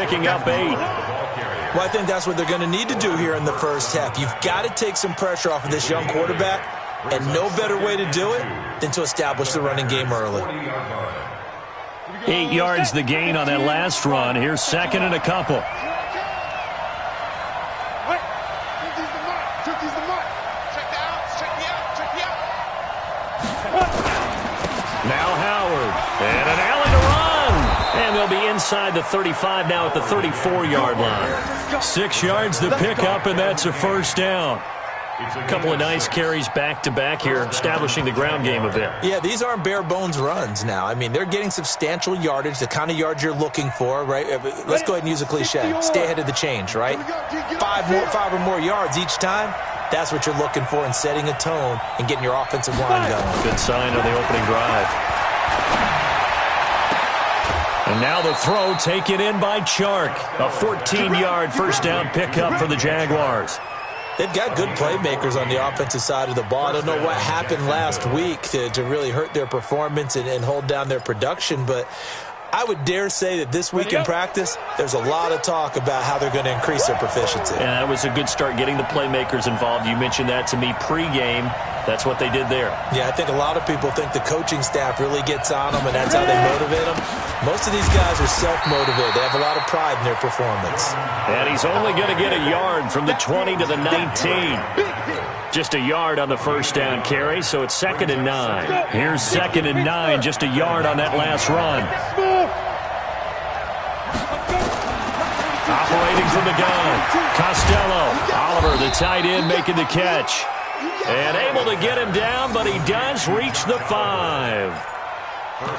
picking up 8. Well, I think that's what they're going to need to do here in the first half. You've got to take some pressure off of this young quarterback, and no better way to do it than to establish the running game early. 8 yards the gain on that last run. Here's second and a couple. Now Howard. And an alley to run. And they'll be inside the 35 now at the 34-yard line. 6 yards the pickup, and that's a first down. A couple of nice carries back-to-back here, establishing the ground game a bit. Yeah, these aren't bare-bones runs now. I mean, they're getting substantial yardage, the kind of yards you're looking for, right? Let's go ahead and use a cliche. Stay ahead of the change, right? 5 or more yards each time. That's what you're looking for in setting a tone and getting your offensive line going. Good sign on the opening drive. And now the throw taken in by Chark. A 14-yard first down pickup for the Jaguars. They've got good playmakers on the offensive side of the ball. I don't know what happened last week to really hurt their performance and hold down their production, but I would dare say that this week in practice, there's a lot of talk about how they're going to increase their proficiency. Yeah, that was a good start getting the playmakers involved. You mentioned that to me pregame. That's what they did there. Yeah, I think a lot of people think the coaching staff really gets on them, and that's how they motivate them. Most of these guys are self-motivated. They have a lot of pride in their performance. And he's only going to get a yard from the 20 to the 19. Just a yard on the first down carry, so it's 2nd and 9. Here's 2nd and 9, just a yard on that last run. Operating from the gun, Costello. Oliver, the tight end, making the catch. And able to get him down, but he does reach the 5.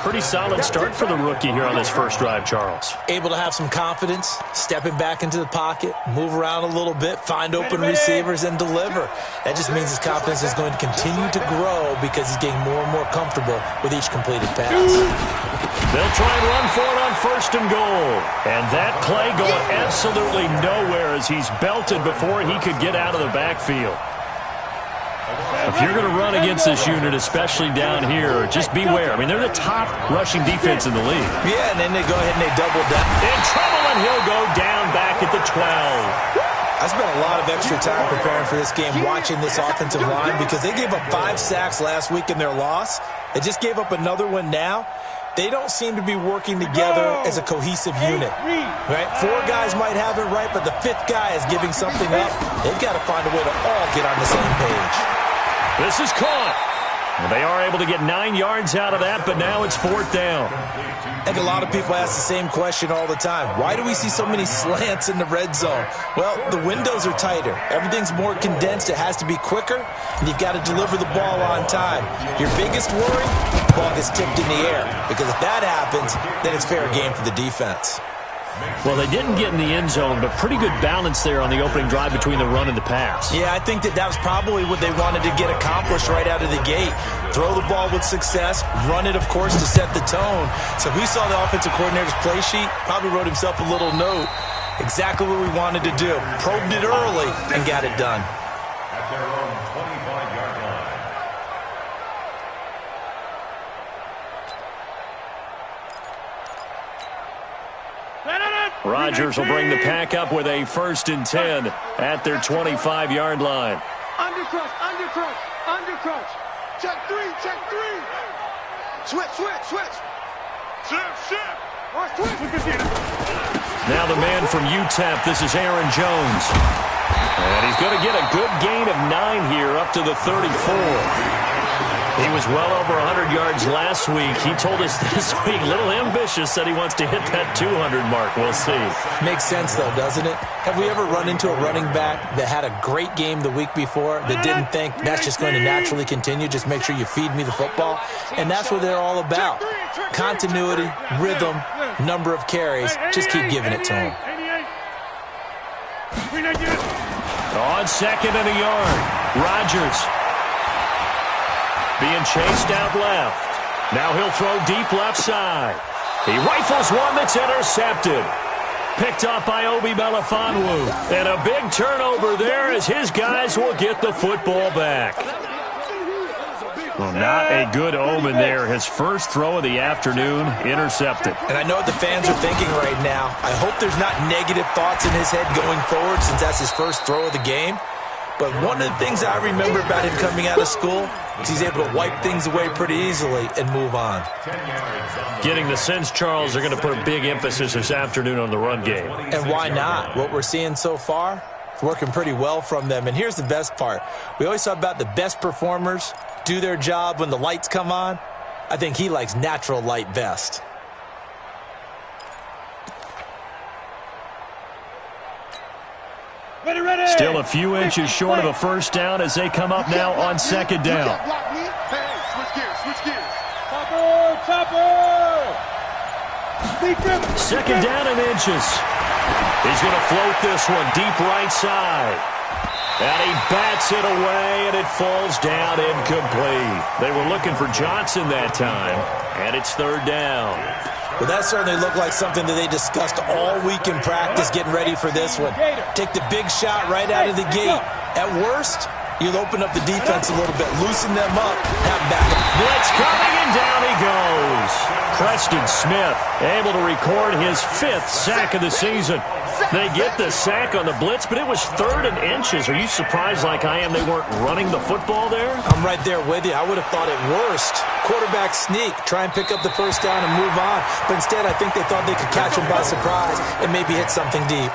Pretty solid start for the rookie here on this first drive, Charles. Able to have some confidence, stepping back into the pocket, move around a little bit, find open receivers, and deliver. That just means his confidence is going to continue to grow because he's getting more and more comfortable with each completed pass. They'll try and run for it on 1st and goal. And that play going absolutely nowhere as he's belted before he could get out of the backfield. If you're going to run against this unit, especially down here, just beware. I mean, they're the top rushing defense in the league. Yeah, and then they go ahead and they double down. In trouble, and he'll go down back at the 12. I spent a lot of extra time preparing for this game, watching this offensive line, because they gave up 5 sacks last week in their loss. They just gave up another one now. They don't seem to be working together as a cohesive unit, right? 4 guys might have it right, but the 5th guy is giving something up. They've got to find a way to all get on the same page. This is caught. They are able to get 9 yards out of that, but now it's 4th down. I think a lot of people ask the same question all the time. Why do we see so many slants in the red zone? Well, the windows are tighter. Everything's more condensed. It has to be quicker, and you've got to deliver the ball on time. Your biggest worry, the ball gets tipped in the air, because if that happens, then it's fair game for the defense. Well, they didn't get in the end zone, but pretty good balance there on the opening drive between the run and the pass. Yeah, I think that was probably what they wanted to get accomplished right out of the gate. Throw the ball with success, run it, of course, to set the tone. So we saw the offensive coordinator's play sheet, probably wrote himself a little note. Exactly what we wanted to do. Probed it early and got it done. Rodgers will bring the pack up with a 1st and 10 at their 25-yard line. Under crush. Check 3. Switch. Shift. Now the man from UTEP, this is Aaron Jones. And he's going to get a good gain of 9 here up to the 34. He was well over 100 yards last week. He told us this week, a little ambitious, that he wants to hit that 200 mark. We'll see. Makes sense, though, doesn't it? Have we ever run into a running back that had a great game the week before that didn't think that's just going to naturally continue? Just make sure you feed me the football. And that's what they're all about. Continuity, rhythm, number of carries. Just keep giving it to him. On 2nd and a yard, Rodgers being chased out left. Now he'll throw deep left side. He rifles one that's intercepted. Picked up by Obi Melifonwu. And a big turnover there as his guys will get the football back. Well, not a good omen there. His first throw of the afternoon intercepted. And I know what the fans are thinking right now. I hope there's not negative thoughts in his head going forward since that's his first throw of the game. But one of the things I remember about him coming out of school is he's able to wipe things away pretty easily and move on. Getting the sense, Charles, they're going to put a big emphasis this afternoon on the run game. And why not? What we're seeing so far, it's working pretty well from them. And here's the best part. We always talk about the best performers do their job when the lights come on. I think he likes natural light best. Still a few inches short of a first down as they come up now on second down. Second down and inches. He's going to float this one deep right side. And he bats it away, and it falls down incomplete. They were looking for Johnson that time, and it's third down. Well, that certainly looked like something that they discussed all week in practice getting ready for this one. Take the big shot right out of the gate. At worst, you'll open up the defense a little bit, loosen them up, have back. Blitz coming, and down he goes. Preston Smith able to record his 5th sack of the season. They get the sack on the blitz, but it was third and inches. Are you surprised like I am they weren't running the football there? I'm right there with you. I would have thought at worst, quarterback sneak, try and pick up the first down and move on. But instead, I think they thought they could catch him by surprise and maybe hit something deep.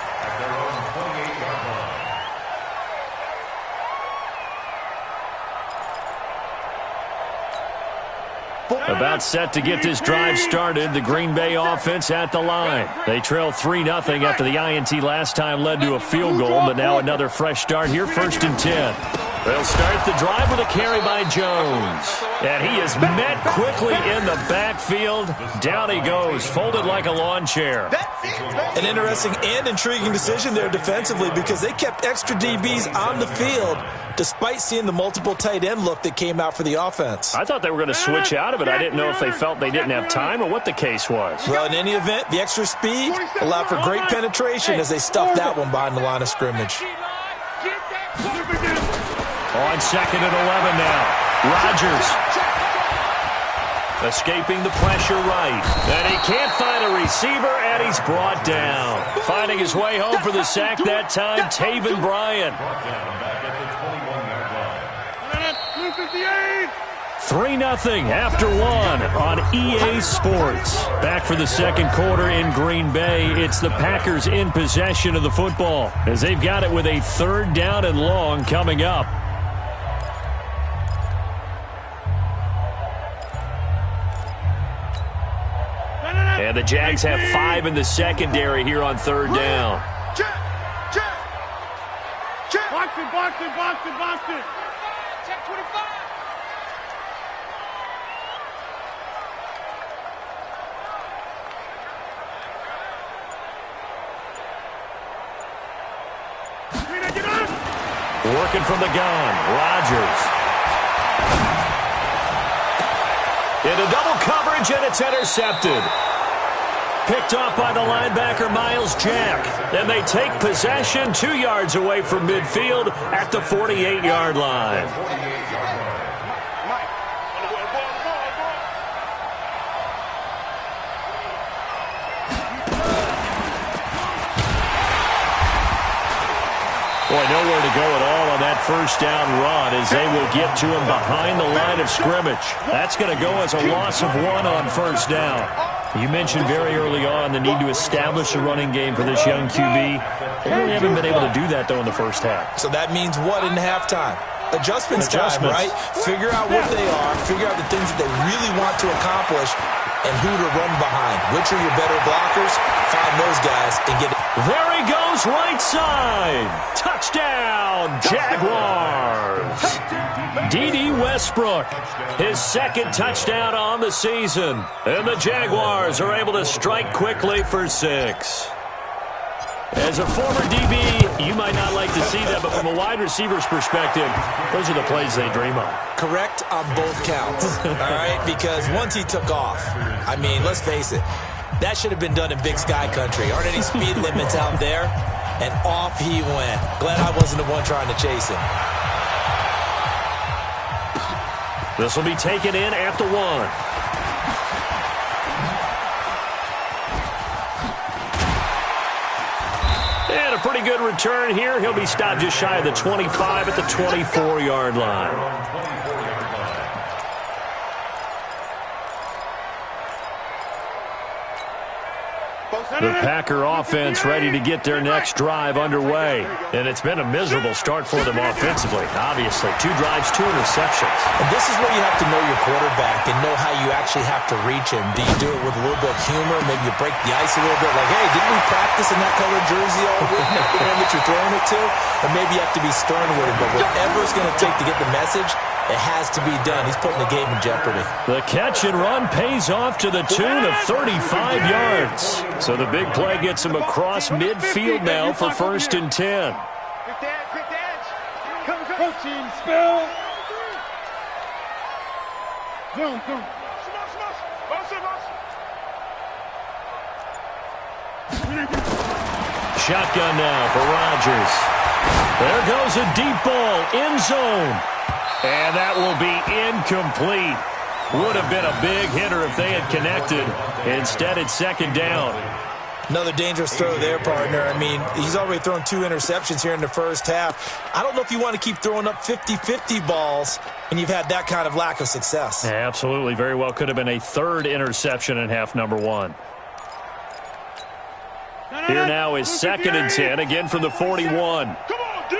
About set to get this drive started. The Green Bay offense at the line. They trail 3-0 after the INT last time led to a field goal, but now another fresh start here, 1st and 10. They'll start the drive with a carry by Jones. And he is met quickly in the backfield. Down he goes, folded like a lawn chair. An interesting and intriguing decision there defensively because they kept extra DBs on the field despite seeing the multiple tight end look that came out for the offense. I thought they were going to switch out of it. I didn't know if they felt they didn't have time or what the case was. Well, in any event, the extra speed allowed for great penetration as they stuffed that one behind the line of scrimmage. On 2nd and 11 now. Rodgers escaping the pressure right. And he can't find a receiver, and he's brought down. Finding his way home for the sack that time, Taven Bryan. 3-0 after 1 on EA Sports. Back for the second quarter in Green Bay. It's the Packers in possession of the football as they've got it with a 3rd down and long coming up. And the Jags have 5 in the secondary here on 3rd down. Box it. Check 25. Working from the gun, Rodgers. Into double coverage, and it's intercepted. Picked off by the linebacker, Miles Jack. Then they take possession 2 yards away from midfield at the 48-yard line. Boy, nowhere to go at all on that first down run as they will get to him behind the line of scrimmage. That's going to go as a loss of 1 on first down. You mentioned very early on the need to establish a running game for this young QB. They really haven't been able to do that, though, in the first half. So that means what in halftime? Adjustments time, right? Figure out what they are, figure out the things that they really want to accomplish, and who to run behind. Which are your better blockers? Find those guys and get it. There he goes, right side. Touchdown, Jaguars. D.D. Westbrook, his 2nd touchdown on the season. And the Jaguars are able to strike quickly for 6. As a former DB, you might not like to see that, but from a wide receiver's perspective, those are the plays they dream of. Correct on both counts, all right? Because once he took off, I mean, let's face it, that should have been done in Big Sky Country. Aren't any speed limits out there? And off he went. Glad I wasn't the one trying to chase him. This will be taken in at the 1. And a pretty good return here. He'll be stopped just shy of the 25 at the 24-yard line. The Packer offense ready to get their next drive underway. And it's been a miserable start for them offensively, obviously. 2 drives, 2 interceptions. And this is where you have to know your quarterback and know how you actually have to reach him. Do you do it with a little bit of humor? Maybe you break the ice a little bit. Like, hey, didn't we practice in that colored jersey all week? The one that you're throwing it to? Or maybe you have to be stern with him. But whatever it's going to take to get the message, it has to be done. He's putting the game in jeopardy. The catch and run pays off to the tune of 35 yards. So the big play gets him across midfield now for 1st and 10. Come, team, spell. Come. Shotgun now for Rodgers. There goes a deep ball, end zone. And that will be incomplete. Would have been a big hitter if they had connected. Instead, it's 2nd down. Another dangerous throw there, partner. I mean, he's already thrown 2 interceptions here in the first half. I don't know if you want to keep throwing up 50-50 balls when you've had that kind of lack of success. Yeah, absolutely. Very well could have been a 3rd interception in half number 1. Here now is 2nd and 10, again from the 41. Come on, D.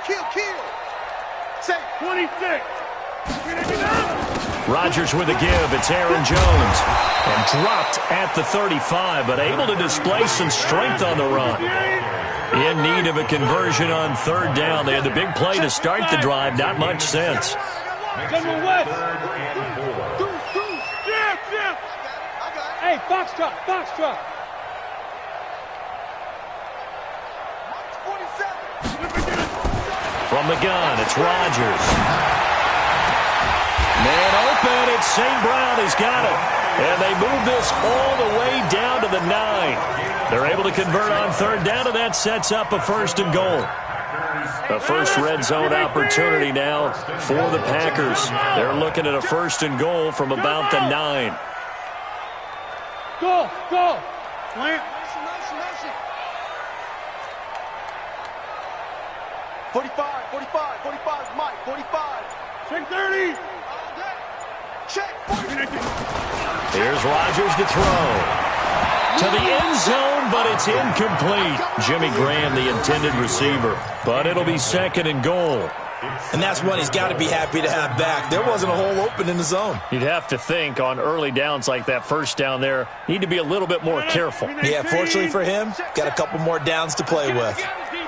Kill. Say 26. Rodgers with a give. It's Aaron Jones. And dropped at the 35, but able to display some strength on the run. In need of a conversion on 3rd down. They had the big play to start the drive. Not much sense. Hey, Foxtrot. From the gun, it's Rodgers. Man open, it's St. Brown. He's got it. And they move this all the way down to the 9. They're able to convert on 3rd down, and that sets up a 1st and goal. A first red zone opportunity now for the Packers. They're looking at a 1st and goal from about the 9. Go. Slant. 45, Mike, 45. Check 30. Check. Here's Rodgers to throw. To the end zone, but it's incomplete. Jimmy Graham, the intended receiver. But it'll be 2nd and goal. And that's one he's got to be happy to have back. There wasn't a hole open in the zone. You'd have to think on early downs like that 1st down there, need to be a little bit more careful. Yeah, fortunately for him, got a couple more downs to play with.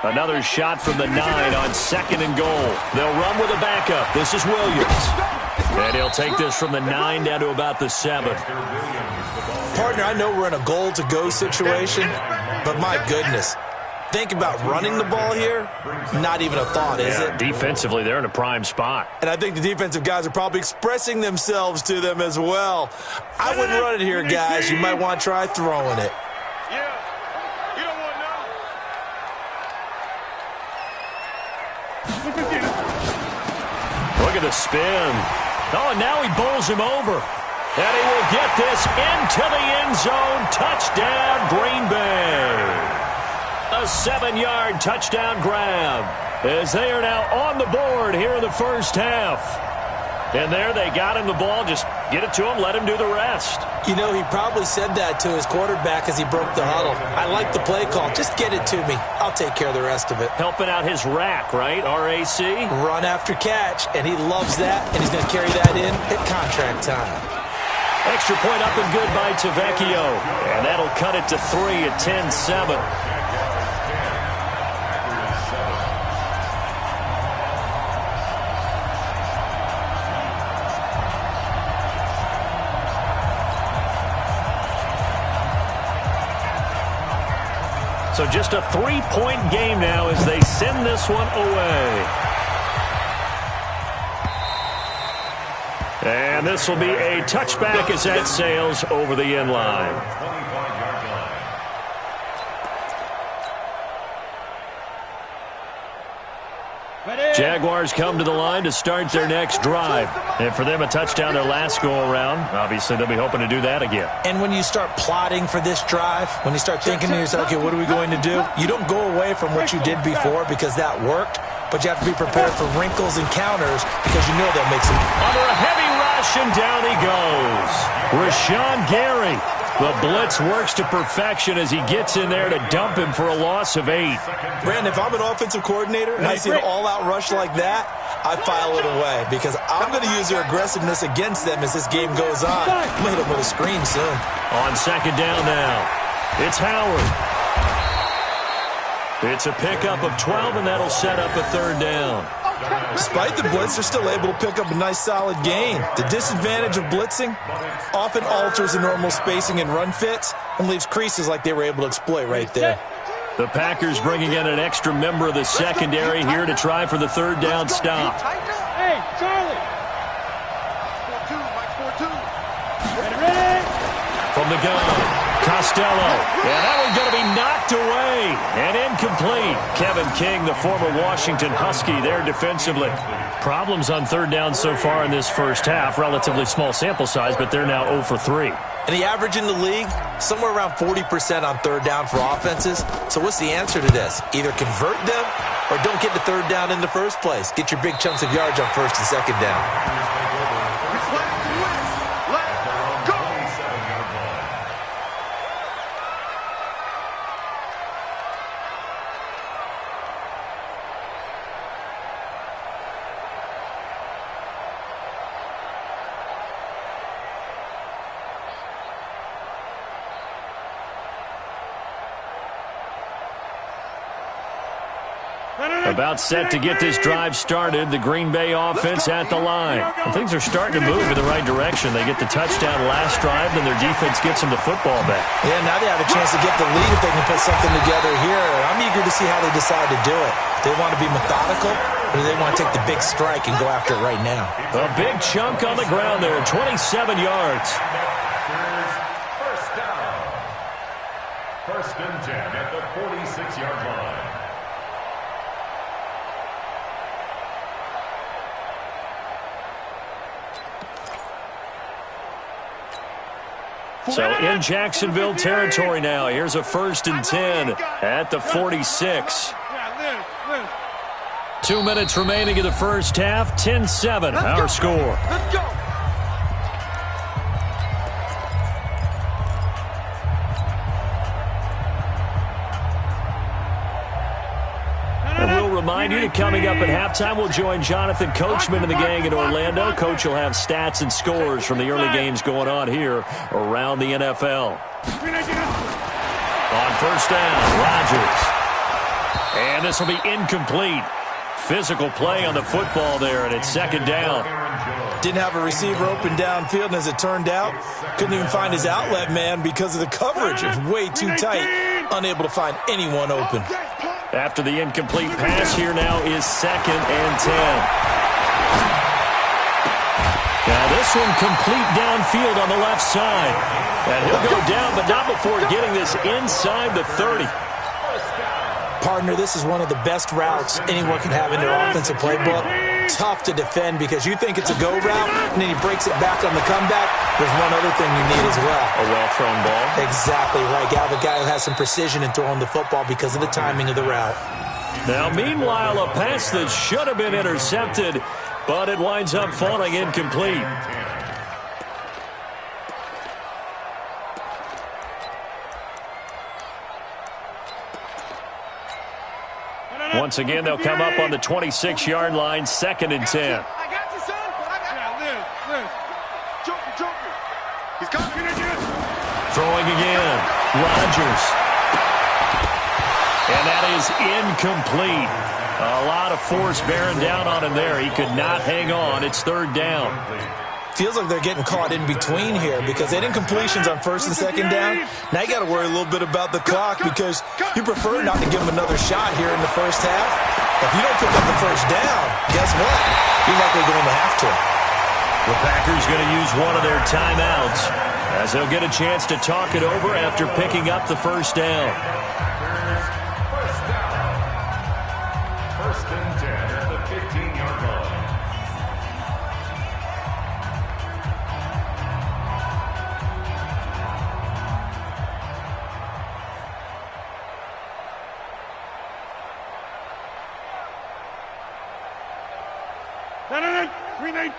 Another shot from the 9 on 2nd and goal. They'll run with a backup. This is Williams. And he'll take this from the 9 down to about the 7. Partner, I know we're in a goal-to-go situation, but my goodness. Think about running the ball here. Not even a thought, is it? Defensively, they're in a prime spot. And I think the defensive guys are probably expressing themselves to them as well. I wouldn't run it here, guys. You might want to try throwing it. Yeah. You don't want Look at the spin. Oh, and now he bowls him over. And he will get this into the end zone. Touchdown, Green Bay. A 7-yard touchdown grab as they are now on the board here in the first half. And there they got him the ball. Just get it to him, let him do the rest. You know, he probably said that to his quarterback as he broke the huddle. I like the play call. Just get it to me. I'll take care of the rest of it. Helping out his rack, right? RAC? Run after catch, and he loves that, and he's going to carry that in at contract time. Extra point up and good by Tavecchio. And that'll cut it to 3 at 10-7. So just a 3-point game now as they send this one away. And this will be a touchback as that sails over the end line. Jaguars come to the line to start their next drive. And for them, a touchdown their last go-around. Obviously, they'll be hoping to do that again. And when you start plotting for this drive, when you start thinking to yourself, okay, what are we going to do? You don't go away from what you did before because that worked, but you have to be prepared for wrinkles and counters because you know they'll make some. Under a heavy rush, and down he goes. Rashawn Gary. The blitz works to perfection as he gets in there to dump him for a loss of 8. Brandon, if I'm an offensive coordinator and I see an all-out rush like that, I file it away because I'm going to use their aggressiveness against them as this game goes on. I'm going to hit them with a screen soon. On second down now, it's Howard. It's a pickup of 12, and that'll set up a third down. Despite the blitz, they're still able to pick up a nice solid gain. The disadvantage of blitzing often alters the normal spacing and run fits and leaves creases like they were able to exploit right there. The Packers bringing in an extra member of the secondary here to try for the third down stop. Hey, Charlie. From the gun, Costello. And that one's going to be knocked away and incomplete. Kevin King, the former Washington Husky, there defensively. Problems on third down so far in this first half. Relatively small sample size, but they're now 0 for 3. And the average in the league, somewhere around 40% on third down for offenses. So what's the answer to this? Either convert them or don't get the third down in the first place. Get your big chunks of yards on first and second down. About set to get this drive started, the Green Bay offense at the line. And things are starting to move in the right direction. They get the touchdown last drive, then their defense gets them the football back. Yeah, now they have a chance to get the lead if they can put something together here. I'm eager to see how they decide to do it. Do they want to be methodical, or do they want to take the big strike and go after it right now? A big chunk on the ground there, 27 yards. First down. First and 10 at the 46-yard line. So in Jacksonville territory now. Here's a 1st and 10 at the 46. 2 minutes remaining in the first half. 10-7, our score. Let's go. And we'll remind you that coming up at halftime, we'll join Jonathan Coachman and the gang in Orlando. Coach will have stats and scores from the early games going on here around the NFL. On first down, Rodgers. And this will be incomplete. Physical play on the football there, and it's second down. Didn't have a receiver open downfield, and as it turned out, couldn't even find his outlet man because of the coverage. It was way too tight, unable to find anyone open. After the incomplete pass, here now is 2nd and 10. Now this one complete downfield on the left side. And he'll go down, but not before getting this inside the 30. Partner, this is one of the best routes anyone can have in their offensive playbook. Tough to defend because you think it's a go route, and then he breaks it back on the comeback. There's one other thing you need as well. A well-thrown ball. Exactly right. You have a guy who has some precision in throwing the football because of the timing of the route. Now, meanwhile, a pass that should have been intercepted, but it winds up falling incomplete. Once again, they'll come up on the 26-yard line, 2nd and 10. I got you, son. Liz. Joker. He's coming. Throwing again. Rodgers. And that is incomplete. A lot of force bearing down on him there. He could not hang on. It's 3rd down. Feels like they're getting caught in between here because they did incompletions on 1st and 2nd down. Now you got to worry a little bit about the clock because you prefer not to give them another shot here in the first half. If you don't pick up the first down, guess what? You're likely going to have to. The Packers going to use one of their timeouts as they'll get a chance to talk it over after picking up the first down. First and 10 at the 15. Green 18.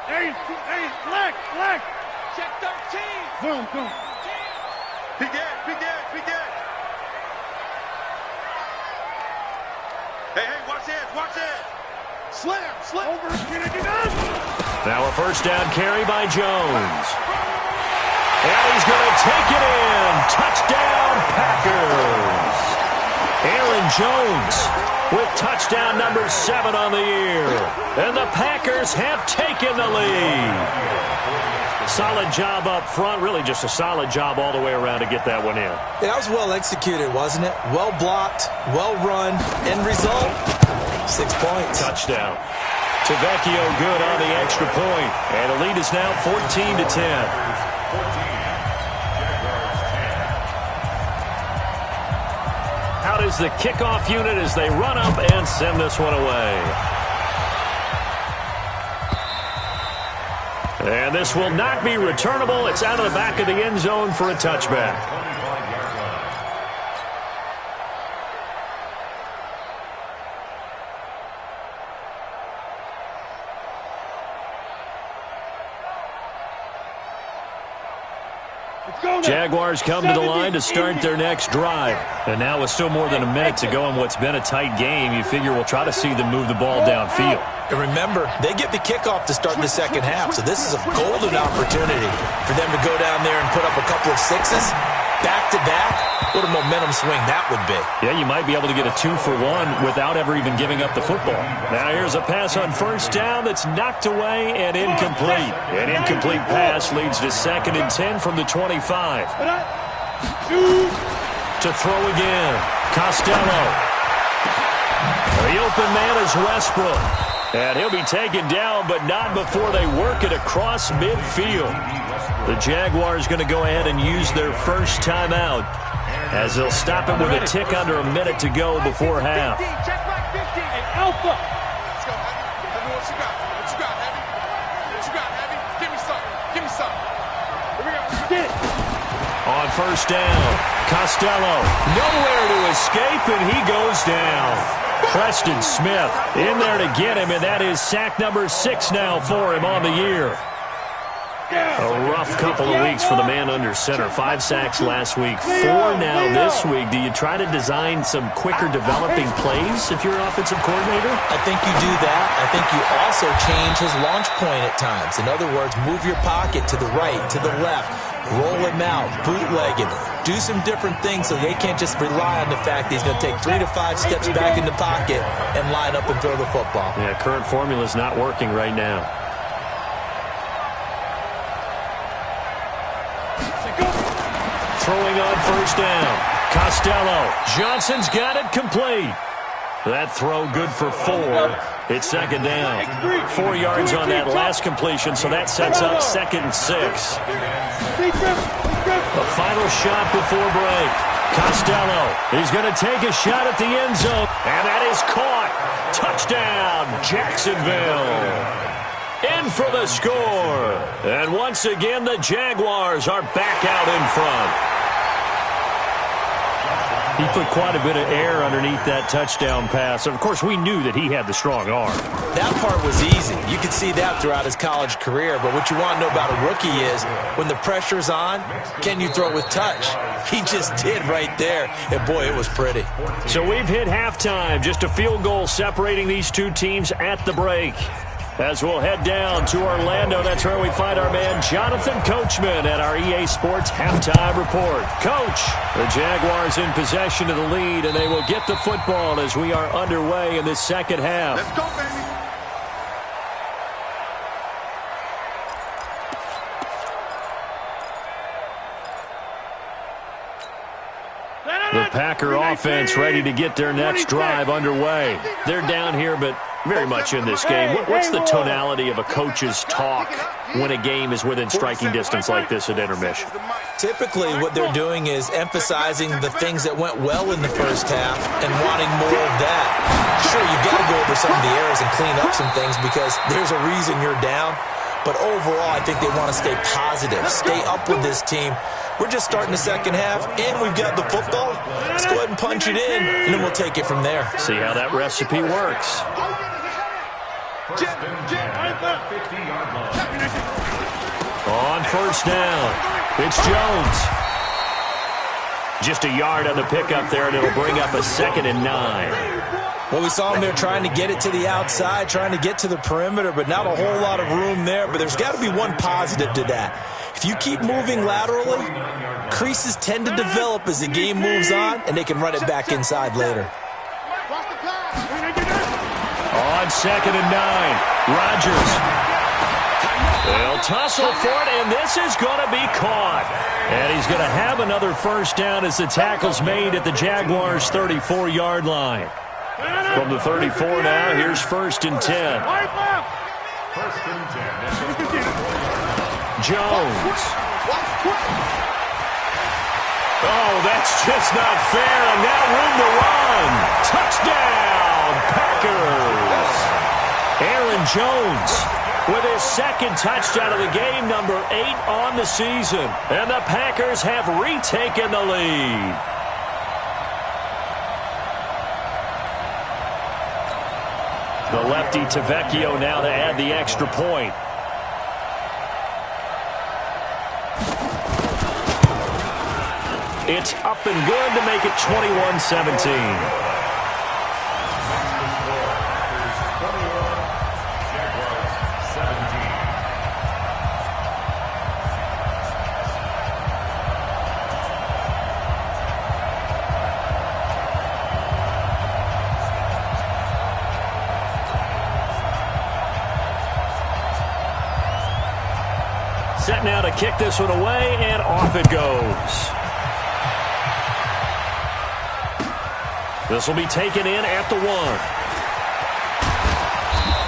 Hey, black. Check 13. Boom. Big Ed. Hey, watch it. Slam. Over. Now a first down carry by Jones. And he's going to take it in. Touchdown, Packers. Aaron Jones with touchdown number 7 on the year. And the Packers have taken the lead. Solid job up front. Really just a solid job all the way around to get that one in. That was well executed, wasn't it? Well blocked, well run. End result, 6 points. Touchdown. Tavecchio good on the extra point. And the lead is now 14-10. Out is the kickoff unit as they run up and send this one away. And this will not be returnable. It's out of the back of the end zone for a touchback. Jaguars come to the line to start their next drive. And now with still more than a minute to go in what's been a tight game, you figure we'll try to see them move the ball downfield. And remember, they get the kickoff to start the second half, so this is a golden opportunity for them to go down there and put up a couple of sixes back-to-back. What a momentum swing that would be. Yeah, you might be able to get a 2-for-1 without ever even giving up the football. Now here's a pass on first down that's knocked away and incomplete. An incomplete pass leads to 2nd and 10 from the 25. To throw again, Costello. The open man is Westbrook. And he'll be taken down, but not before they work it across midfield. The Jaguars going to go ahead and use their first timeout as they'll stop it with a tick under a minute to go before half. Check back 50. Hey, Alpha. Let's go, Heavy. What you got, Heavy? Give me something. Here we go. On first down, Costello. Nowhere to escape, and he goes down. Preston Smith in there to get him, and that is sack number 6 now for him on the year. A rough couple of weeks for the man under center. 5 sacks last week, 4 now this week. Do you try to design some quicker developing plays if you're an offensive coordinator? I think you do that. I think you also change his launch point at times. In other words, move your pocket to the right, to the left, roll him out, bootleg him. Do some different things so they can't just rely on the fact that he's going to take 3 to 5 steps back in the pocket and line up and throw the football. Yeah, current formula is not working right now. Throwing on first down. Costello. Johnson's got it complete. That throw good for 4. It's 2nd down. 4 yards on that last completion, so that sets up 2nd and 6. The final shot before break. Costello. He's going to take a shot at the end zone, and that is caught. Touchdown, Jacksonville. In for the score. And once again, the Jaguars are back out in front. He put quite a bit of air underneath that touchdown pass. Of course, we knew that he had the strong arm. That part was easy. You could see that throughout his college career. But what you want to know about a rookie is when the pressure's on, can you throw it with touch? He just did right there. And, boy, it was pretty. So we've hit halftime. Just a field goal separating these two teams at the break. As we'll head down to Orlando, that's where we find our man Jonathan Coachman at our EA Sports Halftime Report. Coach, the Jaguars in possession of the lead, and they will get the football as we are underway in this second half. Let's go, baby. The Packer offense ready to get their next drive underway. They're down here, but very much in this game. What's the tonality of a coach's talk when a game is within striking distance like this at intermission? Typically, what they're doing is emphasizing the things that went well in the first half and wanting more of that. Sure, you've got to go over some of the errors and clean up some things because there's a reason you're down. But overall, I think they want to stay positive, stay up with this team. We're just starting the second half, and we've got the football. Let's go ahead and punch it in, and then we'll take it from there. See how that recipe works. First and 10 at the 50-yard line. On first down, it's Jones. Just a yard on the pickup there, and it'll bring up a 2nd and 9. Well, we saw him there trying to get it to the outside, trying to get to the perimeter, but not a whole lot of room there. But there's got to be one positive to that. If you keep moving laterally, creases tend to develop as the game moves on, and they can run it back inside later. On 2nd and 9, Rodgers. They'll tussle for it, and this is going to be caught. And he's going to have another first down as the tackle's made at the Jaguars' 34-yard line. From the 34 now, here's 1st and 10. First and 10. Jones. Oh, that's just not fair, and now room to run. Touchdown, Packers. Aaron Jones with his 2nd touchdown of the game, number 8 on the season. And the Packers have retaken the lead. The lefty Tavecchio now to add the extra point. It's up and good to make it 21-17. Set now to kick this one away, and off it goes. This will be taken in at the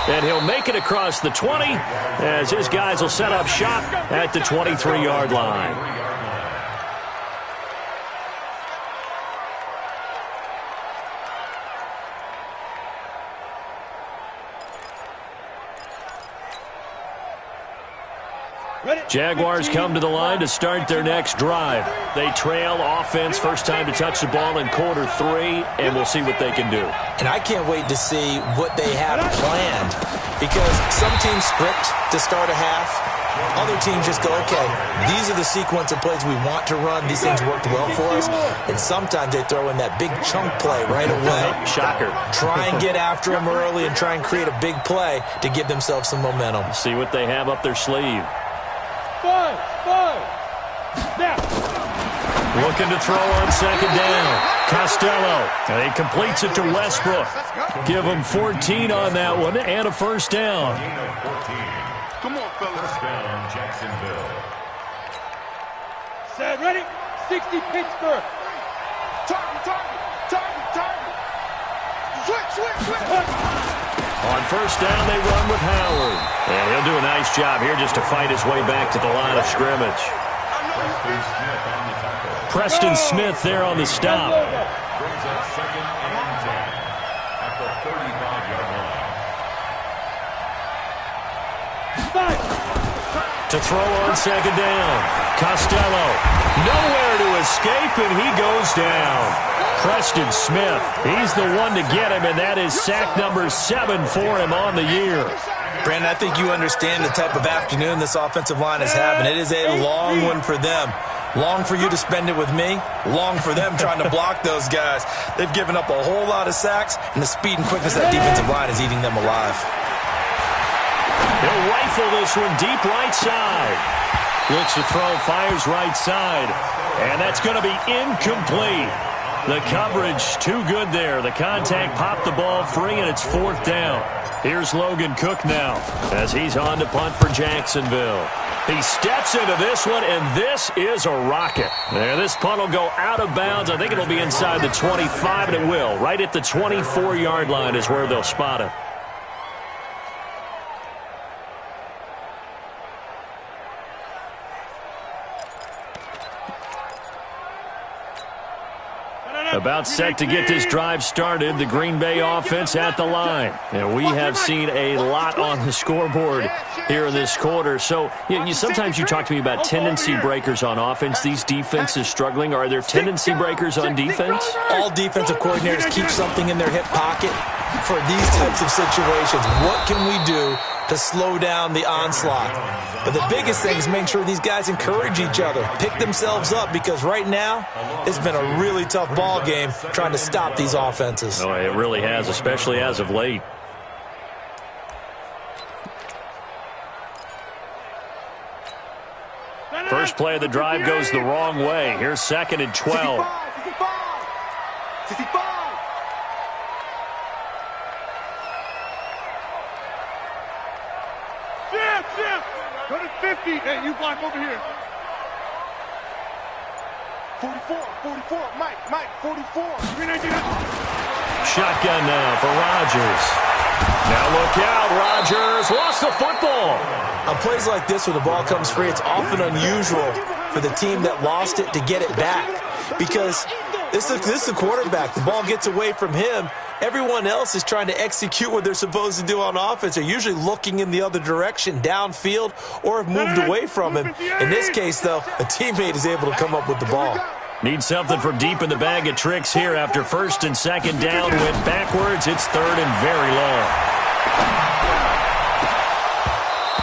1. And he'll make it across the 20 as his guys will set up shop at the 23-yard line. Jaguars come to the line to start their next drive. They trail offense, first time to touch the ball in quarter 3, and we'll see what they can do. And I can't wait to see what they have planned, because some teams script to start a half. Other teams just go, okay, these are the sequence of plays we want to run. These things worked well for us. And sometimes they throw in that big chunk play right away. Shocker. Try and get after them early and try and create a big play to give themselves some momentum. See what they have up their sleeve. Looking to throw on 2nd down. Costello. And he completes it to Westbrook. Give him 14 on that one and a first down. Come on, fellas. First down, Jacksonville. Set, ready? 60 Pittsburgh. Target. Switch. On first down, they run with Howard. And he'll do a nice job here just to fight his way back to the line of scrimmage. Preston Smith there on the stop. Brings up 2nd and 10 at the 35-yard line. To throw on 2nd down. Costello. Nowhere to escape, and he goes down. Preston Smith, he's the one to get him, and that is sack number 7 for him on the year. Brandon, I think you understand the type of afternoon this offensive line is having. It is a long one for them. Long for you to spend it with me. Long for them trying to block those guys. They've given up a whole lot of sacks, and the speed and quickness of that defensive line is eating them alive. He'll rifle this one deep right side. Looks to throw, fires right side. And that's going to be incomplete. The coverage too good there. The contact popped the ball free, and it's 4th down. Here's Logan Cook now as he's on to punt for Jacksonville. He steps into this one, and this is a rocket. There, this punt will go out of bounds. I think it'll be inside the 25, and it will. Right at the 24-yard line is where they'll spot it. About set to get this drive started, the Green Bay offense at the line. And we have seen a lot on the scoreboard here in this quarter. So sometimes you talk to me about tendency breakers on offense. These defenses struggling. Are there tendency breakers on defense? All defensive coordinators keep something in their hip pocket for these types of situations. What can we do to slow down the onslaught? But the biggest thing is make sure these guys encourage each other, pick themselves up, because right now it's been a really tough ball game trying to stop these offenses. Oh, it really has, especially as of late. First play of the drive goes the wrong way. Here's 2nd and 12. 65. Go to 50. Hey, you block over here. 44. Mike, 44. Shotgun now for Rodgers. Now look out, Rodgers lost the football. On plays like this, when the ball comes free, it's often unusual for the team that lost it to get it back, because this is the quarterback. The ball gets away from him. Everyone else is trying to execute what they're supposed to do on offense. They're usually looking in the other direction, downfield, or have moved away from him. In this case, though, a teammate is able to come up with the ball. Need something from deep in the bag of tricks here after 1st and 2nd down. Went backwards. It's 3rd and very long.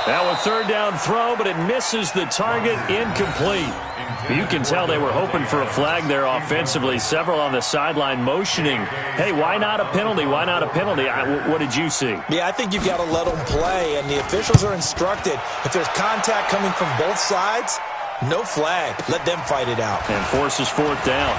Now a 3rd down throw, but it misses the target, incomplete. You can tell they were hoping for a flag there offensively. Several on the sideline motioning, hey, why not a penalty? Why not a penalty? What did you see? Yeah, I think you've got to let them play, and the officials are instructed, if there's contact coming from both sides, no flag. Let them fight it out. And forces 4th down.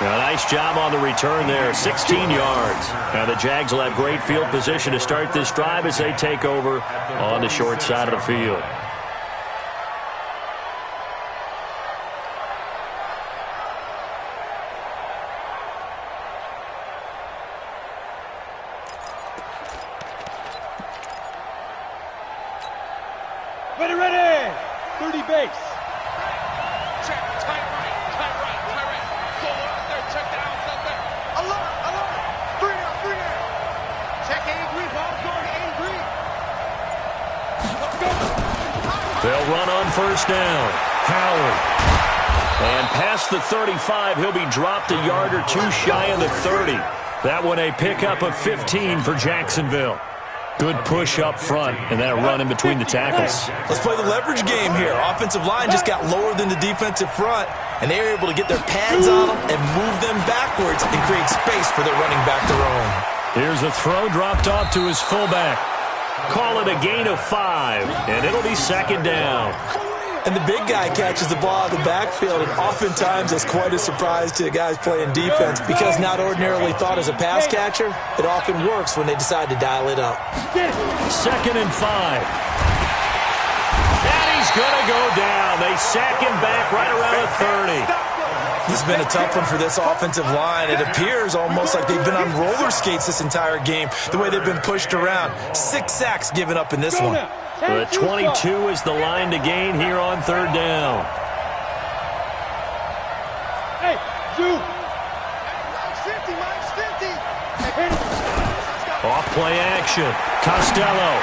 A nice job on the return there, 16 yards. Now the Jags will have great field position to start this drive as they take over on the short side of the field. Ready. 30 base. Check, tight right. Go out there, check the outside there. Alert. 3 down. Check A3, ball going A3. They'll run on 1st down. Howard. And past the 35, he'll be dropped a yard or two shy of the 30. That one a pickup of 15 for Jacksonville. Good push up front, and that run in between the tackles. Let's play the leverage game here. Offensive line just got lower than the defensive front, and they were able to get their pads on them and move them backwards and create space for their running back to roam. Here's a throw dropped off to his fullback. Call it a gain of 5, and it'll be 2nd down. And the big guy catches the ball out of the backfield, and oftentimes that's quite a surprise to the guys playing defense, because not ordinarily thought as a pass catcher, it often works when they decide to dial it up. 2nd and 5. And he's going to go down. They sack him back right around the 30. This has been a tough one for this offensive line. It appears almost like they've been on roller skates this entire game, the way they've been pushed around. 6 sacks given up in this one. The 22 is the line to gain here on 3rd down. Hey, Zoo. Off play action. Costello.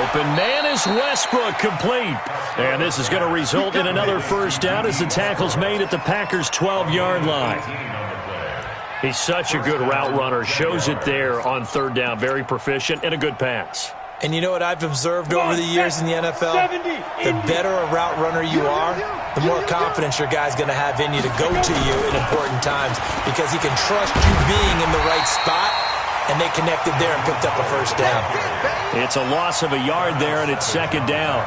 Open man is Westbrook, complete. And this is going to result in another 1st down as the tackle's made at the Packers' 12-yard line. He's such a good route runner. Shows it there on 3rd down. Very proficient and a good pass. And you know what I've observed over the years in the NFL? The better a route runner you are, the more confidence your guy's going to have in you to go to you in important times, because he can trust you being in the right spot, and they connected there and picked up a 1st down. It's a loss of a yard there, and it's 2nd down.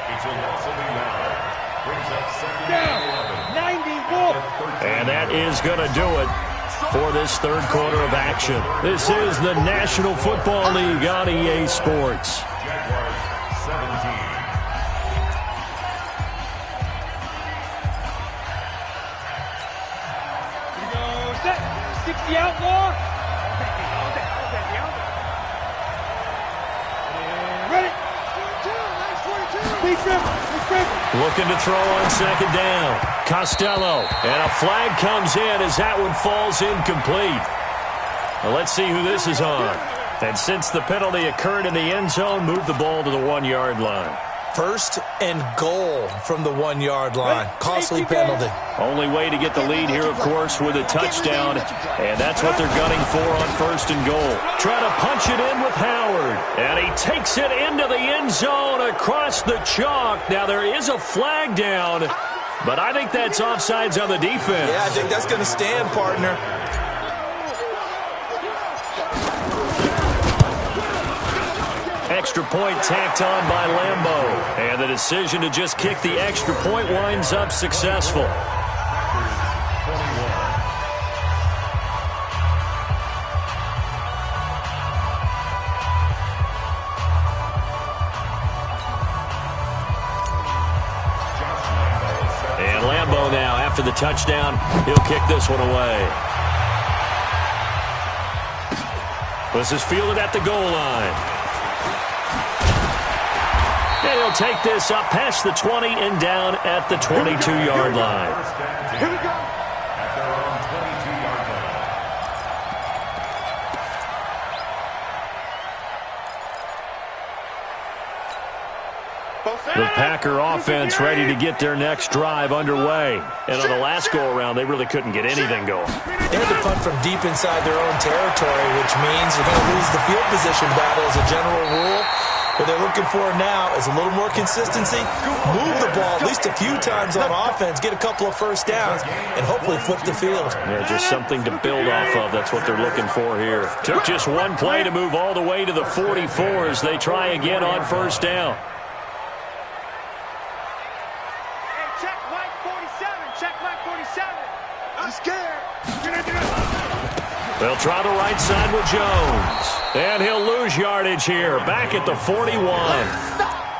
It's a loss of a yard. Brings up 2nd and 11. 90 And that is going to do it for this 3rd quarter of action. This is the National Football League on EA Sports. Jaguars 17. Here we go. Set. 60 outlaw. Ready. 42. Nice 42. Beat him. Looking to throw on second down. Costello. And a flag comes in as that one falls incomplete. Well, let's see who this is on. And since the penalty occurred in the end zone, move the ball to the 1-yard line. First and goal from the 1-yard line. Costly penalty. Only way to get the lead here, of course, with a touchdown. And that's what they're gunning for on first and goal. Try to punch it in with Howard. And he takes it into the end zone across the chalk. Now, there is a flag down, but I think that's offsides on the defense. Yeah, I think that's going to stand, partner. Extra point tacked on by Lambeau. And the decision to just kick the extra point winds up successful. And Lambeau now, after the touchdown, he'll kick this one away. This is fielded at the goal line. And he'll take this up past the 20 and down at the 22-yard line. Here we go. At their own 22-yard line. The Packer offense ready to get their next drive underway. And on the last go-around, they really couldn't get anything going. They had to punt from deep inside their own territory, which means they're going to lose the field position battle as a general rule. What they're looking for now is a little more consistency, move the ball at least a few times on offense, get a couple of first downs, and hopefully flip the field. Yeah, just something to build off of. That's what they're looking for here. Took just one play to move all the way to the 44 as they try again on first down. Hey, check Mike 47. Check Mike 47. I'm scared. They'll try the right side with Jones. And he'll lose yardage here. Back at the 41.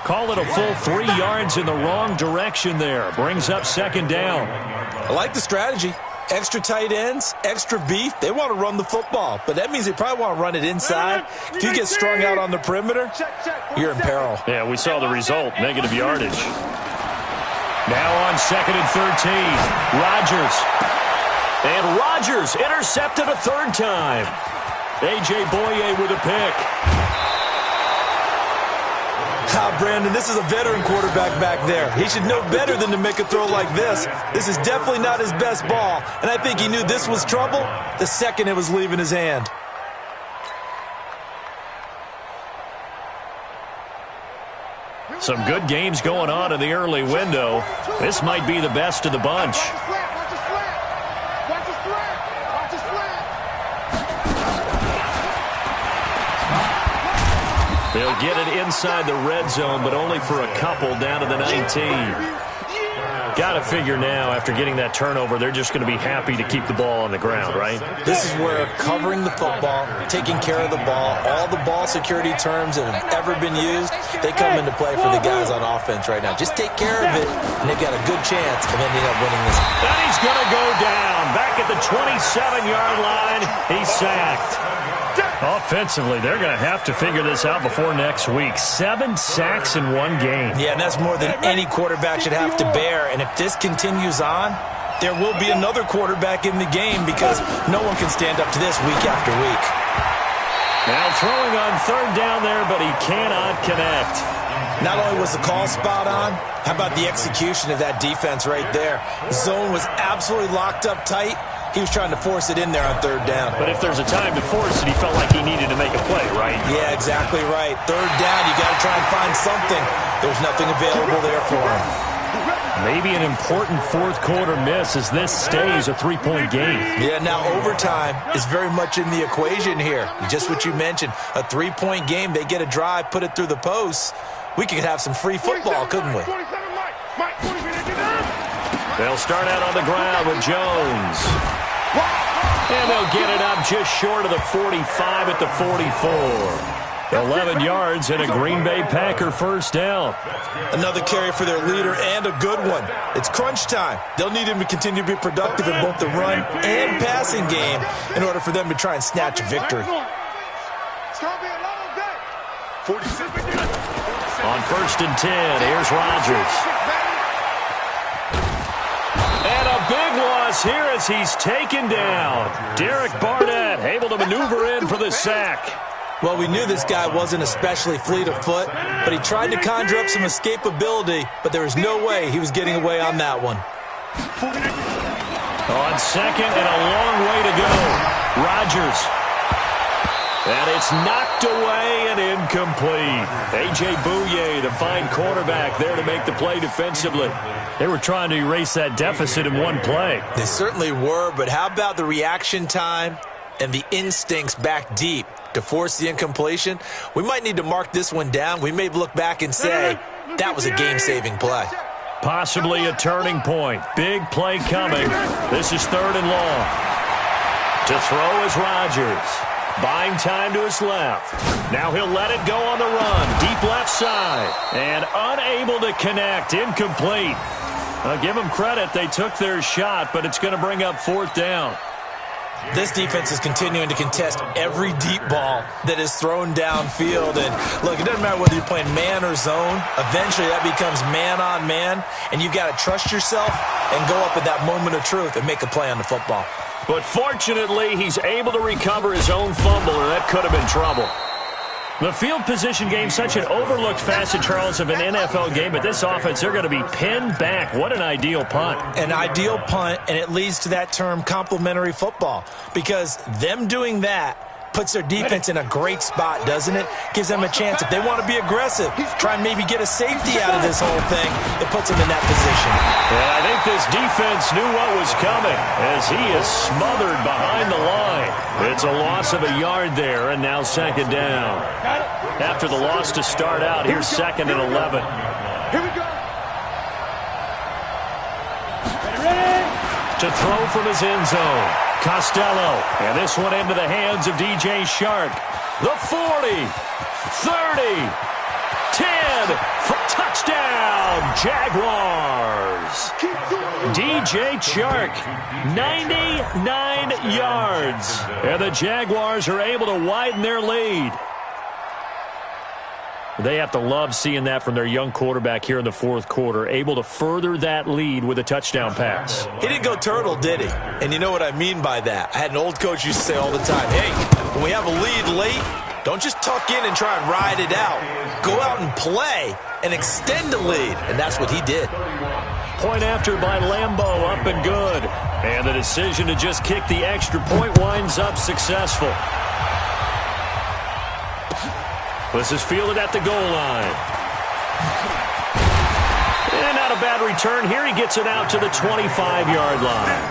Call it a full 3 yards in the wrong direction there. Brings up second down. I like the strategy. Extra tight ends, extra beef. They want to run the football, but that means they probably want to run it inside. If you get strung out on the perimeter, you're in peril. Yeah, we saw the result. Negative yardage. Now on second and 13. Rodgers. And Rodgers intercepted a third time. A.J. Boye with a pick. Brandon, this is a veteran quarterback back there. He should know better than to make a throw like this. This is definitely not his best ball, and I think he knew this was trouble the second it was leaving his hand. Some good games going on in the early window. This might be the best of the bunch. They'll get it inside the red zone, but only for a couple down to the 19. Got to figure now, after getting that turnover, they're just going to be happy to keep the ball on the ground, right? This is where covering the football, taking care of the ball, all the ball security terms that have ever been used, they come into play for the guys on offense right now. Just take care of it, and they've got a good chance of ending up winning this. And he's going to go down. Back at the 27-yard line, he's sacked. Offensively, they're going to have to figure this out before next week. 7 sacks in one game. Yeah, and that's more than any quarterback should have to bear. And if this continues on, there will be another quarterback in the game because no one can stand up to this week after week. Now throwing on third down there, but he cannot connect. Not only was the call spot on, how about the execution of that defense right there? The zone was absolutely locked up tight. He was trying to force it in there on third down. But if there's a time to force it, he felt like he needed to make a play, right? Yeah, exactly right. Third down, you got to try and find something. There's nothing available there for him. Maybe an important fourth quarter miss as this stays a 3-point game. Yeah, now overtime is very much in the equation here. Just what you mentioned, a 3-point game. They get a drive, put it through the posts. We could have some free football, couldn't we? They'll start out on the ground with Jones. And they'll get it up just short of the 45 at the 44. 11 yards and a Green Bay Packer first down. Another carry for their leader and a good one. It's crunch time. They'll need him to continue to be productive in both the run and passing game in order for them to try and snatch a victory. It's going to be a long day. 47. On on 1st and 10. Here's Rodgers. And a big loss here as he's taken down. Derek Barnett able to maneuver in for the sack. Well, we knew this guy wasn't especially fleet of foot, but he tried to conjure up some escapability, but there was no way he was getting away on that one. On 2nd and a long way to go. Rodgers. And it's knocked away and incomplete. A.J. Bouye, the fine quarterback, there to make the play defensively. They were trying to erase that deficit in one play. They certainly were, but how about the reaction time and the instincts back deep to force the incompletion? We might need to mark this one down. We may look back and say that was a game-saving play. Possibly a turning point. Big play coming. This is 3rd and long. To throw is Rodgers. Buying time to his left. Now he'll let it go on the run. Deep left side. And unable to connect. Incomplete. I'll give them credit. They took their shot, but it's going to bring up 4th down. This defense is continuing to contest every deep ball that is thrown downfield. And, look, it doesn't matter whether you're playing man or zone. Eventually that becomes man-on-man, and you've got to trust yourself and go up at that moment of truth and make a play on the football. But fortunately, he's able to recover his own fumble, or that could have been trouble. The field position game, such an overlooked facet, Charles, of an NFL game, but this offense, they're going to be pinned back. What an ideal punt. An ideal punt, and it leads to that term complementary football, because them doing that puts their defense in a great spot, doesn't it? Gives them a chance. If they want to be aggressive, try and maybe get a safety out of this whole thing, it puts them in that position. Yeah, I think this defense knew what was coming as he is smothered behind the line. It's a loss of a yard there, and now 2nd down. After the loss to start out, here's 2nd and 11. Here we go. To throw from his end zone. Costello. And this one into the hands of DJ Shark. The 40. 30. 10. For touchdown. Jaguars. DJ Shark. 99 yards. And the Jaguars are able to widen their lead. They have to love seeing that from their young quarterback here in the 4th quarter, able to further that lead with a touchdown pass. He didn't go turtle, did he? And you know what I mean by that. I had an old coach used to say all the time, hey, when we have a lead late, don't just tuck in and try and ride it out. Go out and play and extend the lead. And that's what he did. Point after by Lambeau, up and good. And the decision to just kick the extra point winds up successful. This is fielded at the goal line. And not a bad return here. He gets it out to the 25-yard line.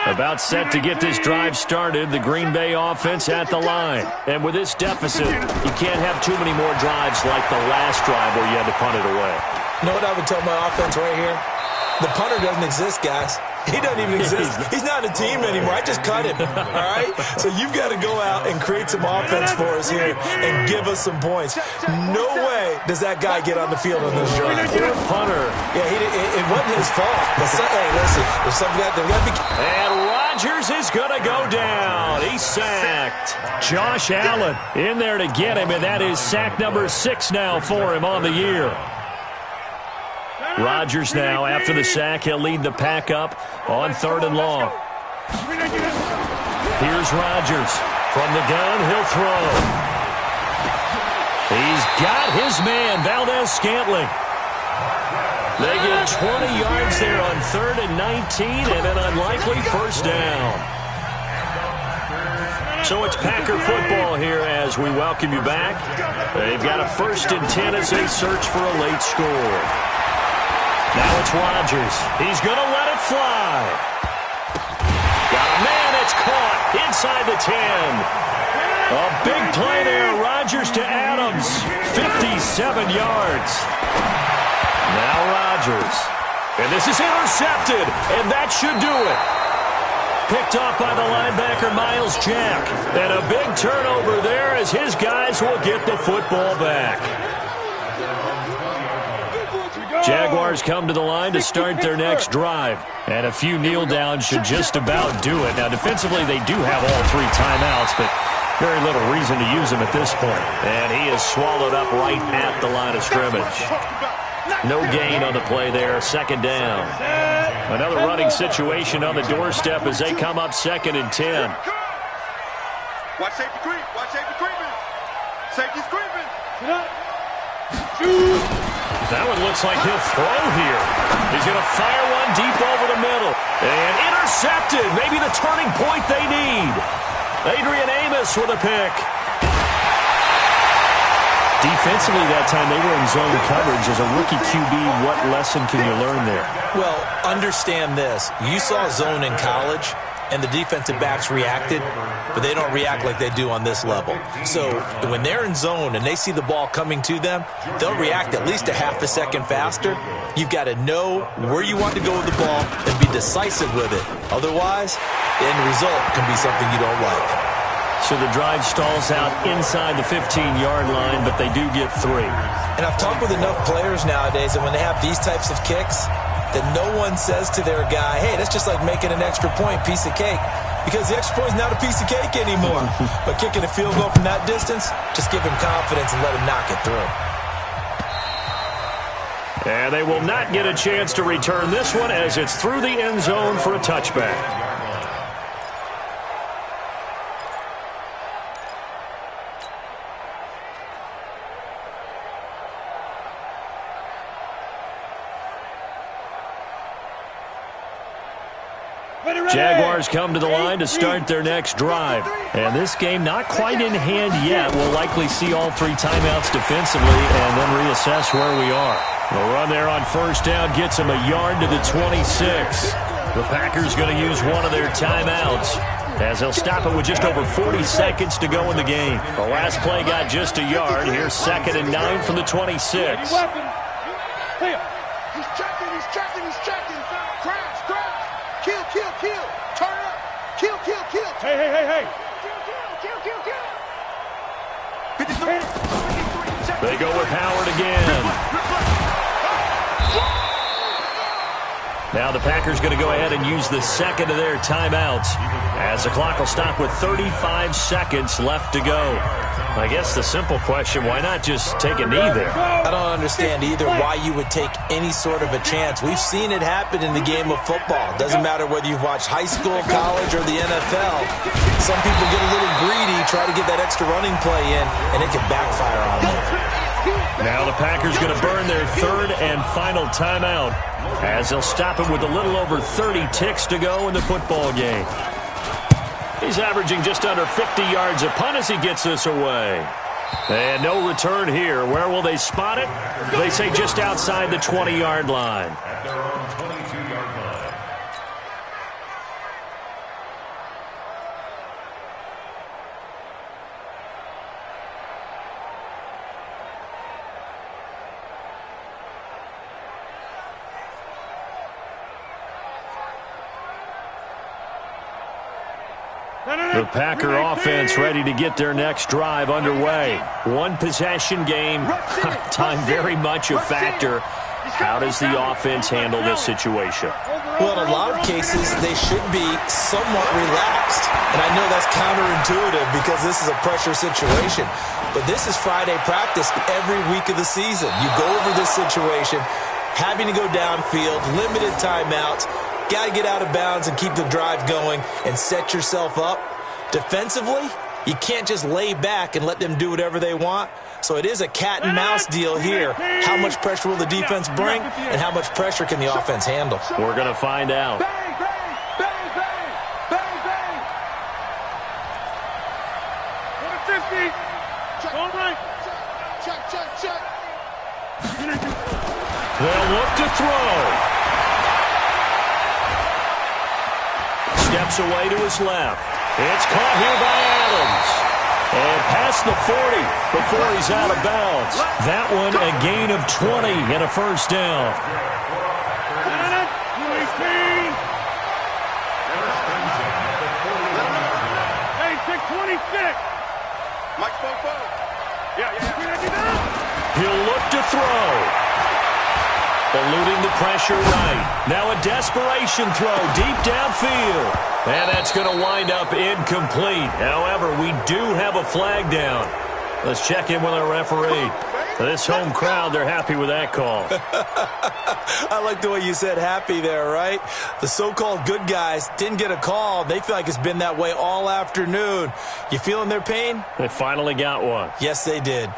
About set to get this drive started. The Green Bay offense at the line. And with this deficit, you can't have too many more drives like the last drive where you had to punt it away. You know what I would tell my offense right here? The punter doesn't exist, guys. He doesn't even exist. He's not a team anymore. I just cut him, all right? So you've got to go out and create some offense for us here and give us some points. No way does that guy get on the field on this drive. Poor punter. Yeah, it wasn't his fault. Hey, listen, there's something that got to be. And Rodgers is going to go down. He's sacked. Josh Allen in there to get him, and that is sack number 6 now for him on the year. Rodgers now, after the sack, he'll lead the pack up on 3rd and long. Here's Rodgers. From the gun, he'll throw. He's got his man, Valdez-Scantling. They get 20 yards there on 3rd and 19 and an unlikely 1st down. So it's Packer football here as we welcome you back. They've got a 1st and 10 as they search for a late score. Now it's Rodgers. He's going to let it fly. Got a man. It's caught inside the 10. A big play there. Rodgers to Adams. 57 yards. Now Rodgers. And this is intercepted. And that should do it. Picked off by the linebacker, Miles Jack. And a big turnover there as his guys will get the football back. Jaguars come to the line to start their next drive. And a few kneel downs should just about do it. Now, defensively, they do have all 3 timeouts, but very little reason to use them at this point. And he is swallowed up right at the line of scrimmage. No gain on the play there, 2nd down. Another running situation on the doorstep as they come up 2nd and 10. Watch safety creep. Watch safety creeping. Safety's creeping. That one looks like he'll throw here. He's going to fire one deep over the middle. And intercepted. Maybe the turning point they need. Adrian Amos with a pick. Defensively that time, they were in zone coverage. As a rookie QB, what lesson can you learn there? Well, understand this. You saw zone in college, and the defensive backs reacted, but they don't react like they do on this level. So when they're in zone and they see the ball coming to them, they'll react at least a half a second faster. You've got to know where you want to go with the ball and be decisive with it. Otherwise, the end result can be something you don't like. So the drive stalls out inside the 15-yard line, but they do get 3. And I've talked with enough players nowadays that when they have these types of kicks, that no one says to their guy, hey, that's just like making an extra point, piece of cake. Because the extra point is not a piece of cake anymore. But kicking a field goal from that distance, just give him confidence and let him knock it through. And they will not get a chance to return this one as it's through the end zone for a touchback. Jaguars come to the line to start their next drive. And this game not quite in hand yet. We'll likely see all 3 timeouts defensively and then reassess where we are. The run there on 1st down gets them a yard to the 26. The Packers going to use one of their timeouts as they'll stop it with just over 40 seconds to go in the game. The last play got just a yard. Here's 2nd and 9 from the 26. He's checking, he's checking, he's checking. Crash, crash. Kill, kill, kill. Turn it up. Kill, kill, kill. Hey, hey, hey, hey. Kill, kill, kill, kill. 53. They go with Howard again. Now the Packers going to go ahead and use the 2nd of their timeouts as the clock will stop with 35 seconds left to go. I guess the simple question, why not just take a knee there? I don't understand either why you would take any sort of a chance. We've seen it happen in the game of football. Doesn't matter whether you've watched high school, college, or the NFL. Some people get a little greedy, try to get that extra running play in, and it can backfire on them. Now the Packers going to burn their 3rd and final timeout as they'll stop it with a little over 30 ticks to go in the football game. He's averaging just under 50 yards a punt as he gets this away. And no return here. Where will they spot it? They say just outside the 20-yard line. The Packer offense ready to get their next drive underway. One possession game. Time very much a factor. How does the offense handle this situation? Well, in a lot of cases, they should be somewhat relaxed. And I know that's counterintuitive because this is a pressure situation. But this is Friday practice every week of the season. You go over this situation, having to go downfield, limited timeouts, got to get out of bounds and keep the drive going and set yourself up. Defensively, you can't just lay back and let them do whatever they want. So it is a cat and mouse deal here. How much pressure will the defense bring and how much pressure can the offense handle? We're going to find out. Bang, bang, bang, bang, bang, bang. 150. Check. All right. Check, check, check. They'll look to throw. Steps away to his left. It's caught here by Adams. And past the 40 before he's out of bounds. That one a gain of 20 and a 1st down. 18. Hey, 626. Mike Fofo. Yeah. He'll look to throw. Eluding the pressure right. Now a desperation throw deep downfield. And that's going to wind up incomplete. However, we do have a flag down. Let's check in with our referee. This home crowd, they're happy with that call. I like the way you said happy there, right? The so-called good guys didn't get a call. They feel like it's been that way all afternoon. You feeling their pain? They finally got one. Yes, they did.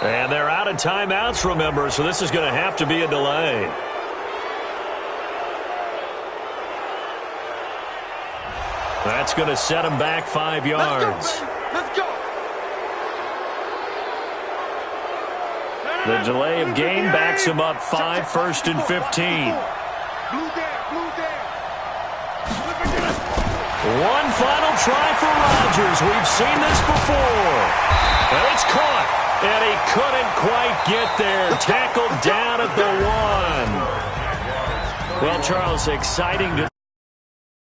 And they're out of timeouts, remember, so this is going to have to be a delay. That's going to set them back 5 yards. Let's go. The delay of game backs them up 5, 1st and 15. Blue down. One final try for Rodgers. We've seen this before. And it's caught. And he couldn't quite get there. Tackled down at the 1. Well, Charles, exciting to